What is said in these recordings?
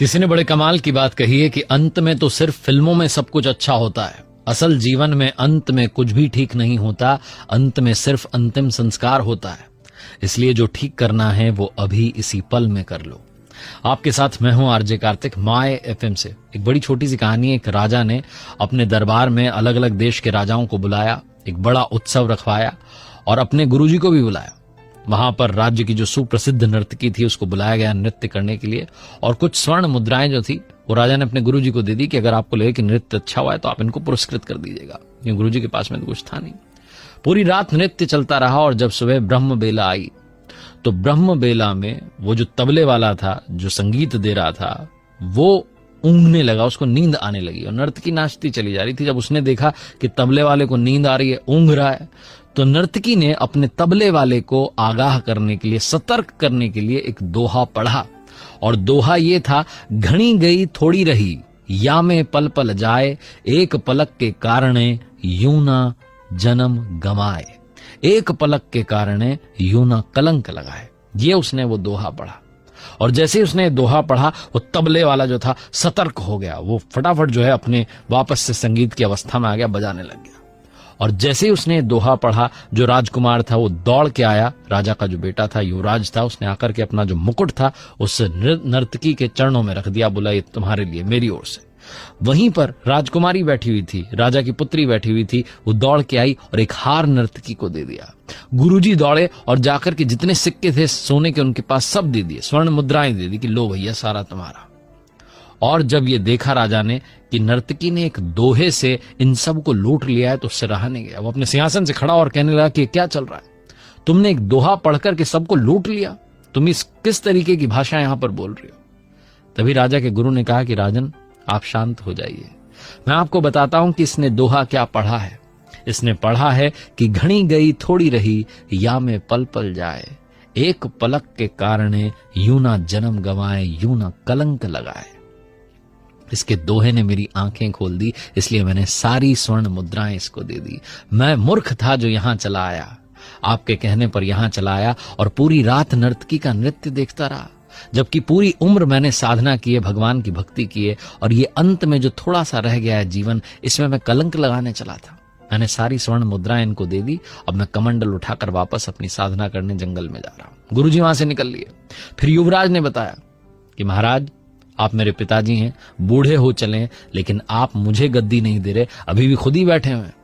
किसी ने बड़े कमाल की बात कही है कि अंत में तो सिर्फ फिल्मों में सब कुछ अच्छा होता है, असल जीवन में अंत में कुछ भी ठीक नहीं होता, अंत में सिर्फ अंतिम संस्कार होता है। इसलिए जो ठीक करना है वो अभी इसी पल में कर लो। आपके साथ मैं हूं आरजे कार्तिक, माय एफएम से। एक बड़ी छोटी सी कहानी है। एक राजा ने अपने दरबार में अलग अलग देश के राजाओं को बुलाया, एक बड़ा उत्सव रखवाया और अपने गुरुजी को भी बुलाया। वहां पर राज्य की जो सुप्रसिद्ध नर्तकी थी उसको बुलाया गया नृत्य करने के लिए, और कुछ स्वर्ण मुद्राएं जो थी वो राजा ने अपने गुरुजी को दे दी कि अगर आपको लगे कि नृत्य अच्छा हुआ है तो आप इनको पुरस्कृत कर दीजिएगा, क्योंकि गुरुजी के पास में तो कुछ था नहीं। पूरी रात नृत्य चलता रहा और जब सुबह ब्रह्म बेला आई तो ब्रह्म बेला में वो जो तबले वाला था, जो संगीत दे रहा था, वो ऊँघने लगा, उसको नींद आने लगी और नर्तकी नाचती चली जा रही थी। जब उसने देखा कि तबले वाले को नींद आ रही है, ऊँघ रहा है, तो नर्तकी ने अपने तबले वाले को आगाह करने के लिए, सतर्क करने के लिए एक दोहा पढ़ा। और दोहा ये था, घणी गई थोड़ी रही, या में पल पल जाए, एक पलक के कारणे यूं ना जन्म गमाए, एक पलक के कारणे यूं ना कलंक लगाए। ये उसने वो दोहा पढ़ा और जैसे ही उसने दोहा पढ़ा वो तबले वाला जो था सतर्क हो गया। वो फटाफट जो है अपने वापस से संगीत की अवस्था में आ गया, बजाने लग गया। और जैसे ही उसने दोहा पढ़ा, जो राजकुमार था वो दौड़ के आया, राजा का जो बेटा था, युवराज था, उसने आकर के अपना जो मुकुट था उस नर्तकी के चरणों में रख दिया, बोला ये तुम्हारे लिए मेरी ओर से। वहीं पर राजकुमारी बैठी हुई थी, राजा की पुत्री बैठी हुई थी, वो दौड़ के आई और एक हार नर्तकी को दे दिया। गुरुजी दौड़े और जाकर के जितने सिक्के थे सोने के उनके पास सब दे दिए, स्वर्ण मुद्राएं दे दी कि लो भैया सारा तुम्हारा। और जब ये देखा राजा ने कि नर्तकी ने एक दोहे से इन सब को लूट लिया है तो उससे रहा नहीं गया। वो अपने सिंहासन से खड़ा और कहने लगा कि क्या चल रहा है, तुमने एक दोहा पढ़कर के सबको लूट लिया, तुम इस किस तरीके की भाषा यहां पर बोल रहे हो। तभी राजा के गुरु ने कहा कि राजन आप शांत हो जाइए, मैं आपको बताता हूं कि इसने दोहा क्या पढ़ा है। इसने पढ़ा है कि घणी गई थोड़ी रही, या में पल पल जाए, एक पलक के कारणे यूं ना जन्म गवाए, यूं ना कलंक लगाए। इसके दोहे ने मेरी आंखें खोल दी, इसलिए मैंने सारी स्वर्ण मुद्राएं इसको दे दी। मैं मूर्ख था जो यहां चला आया, आपके कहने पर यहां चला आया और पूरी रात नर्तकी का नृत्य देखता रहा, जबकि पूरी उम्र मैंने साधना की है, भगवान की भक्ति की है, और ये अंत में जो थोड़ा सा रह गया है जीवन, इसमें मैं कलंक लगाने चला था। मैंने सारी स्वर्ण मुद्राएं इनको दे दी, अब मैं कमंडल उठाकर वापस अपनी साधना करने जंगल में जा रहा हूं। गुरुजी वहां से निकल लिए। फिर युवराज ने बताया कि महाराज आप मेरे पिताजी हैं, बूढ़े हो चले, लेकिन आप मुझे गद्दी नहीं दे रहे, अभी भी खुद ही बैठे हुए हैं,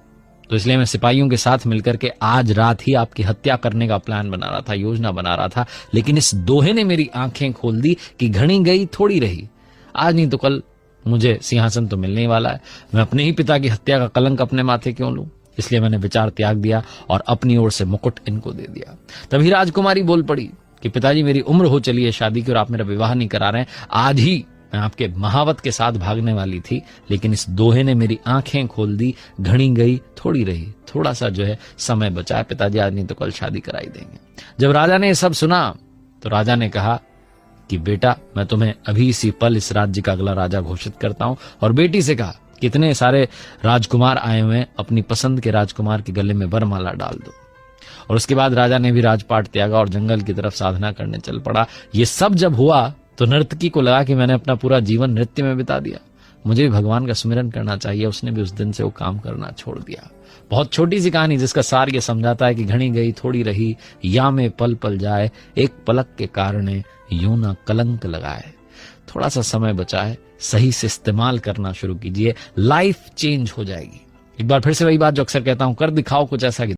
तो इसलिए मैं सिपाहियों के साथ मिलकर के आज रात ही आपकी हत्या करने का प्लान बना रहा था, योजना बना रहा था। लेकिन इस दोहे ने मेरी आंखें खोल दी कि घणी गई थोड़ी रही, आज नहीं तो कल मुझे सिंहासन तो मिलने ही वाला है, मैं अपने ही पिता की हत्या का कलंक अपने माथे क्यों लूं। इसलिए मैंने विचार त्याग दिया और अपनी ओर से मुकुट इनको दे दिया। तभी राजकुमारी बोल पड़ी कि पिताजी मेरी उम्र हो चली है शादी की और आप मेरा विवाह नहीं करा रहे हैं, आज ही मैं आपके महावत के साथ भागने वाली थी, लेकिन इस दोहे ने मेरी आंखें खोल दी, घणी गई थोड़ी रही, थोड़ा सा जो है समय बचा है, पिताजी आज नहीं तो कल शादी कराई देंगे। जब राजा ने ये सब सुना तो राजा ने कहा कि बेटा मैं तुम्हें अभी इसी पल इस राज्य का अगला राजा घोषित करता हूं, और बेटी से कहा कितने सारे राजकुमार आए हुए हैं, अपनी पसंद के राजकुमार के गले में वरमाला डाल दो। और उसके बाद राजा ने भी राजपाट त्यागा और जंगल की तरफ साधना करने चल पड़ा। ये सब जब हुआ तो नर्तकी को लगा कि मैंने अपना पूरा जीवन नृत्य में बिता दिया, मुझे भी भगवान का स्मरण करना चाहिए। उसने भी उस दिन से वो काम करना छोड़ दिया। बहुत छोटी सी कहानी जिसका सार ये समझाता है कि घणी गई थोड़ी रही, या में पल पल जाए, एक पलक के कारणे यूं ना कलंक लगाए। थोड़ा सा समय बचा है, सही से इस्तेमाल करना शुरू कीजिए, लाइफ चेंज हो जाएगी। एक बार फिर से वही बात जो अक्सर कहता हूं, कर दिखाओ कुछ ऐसा कि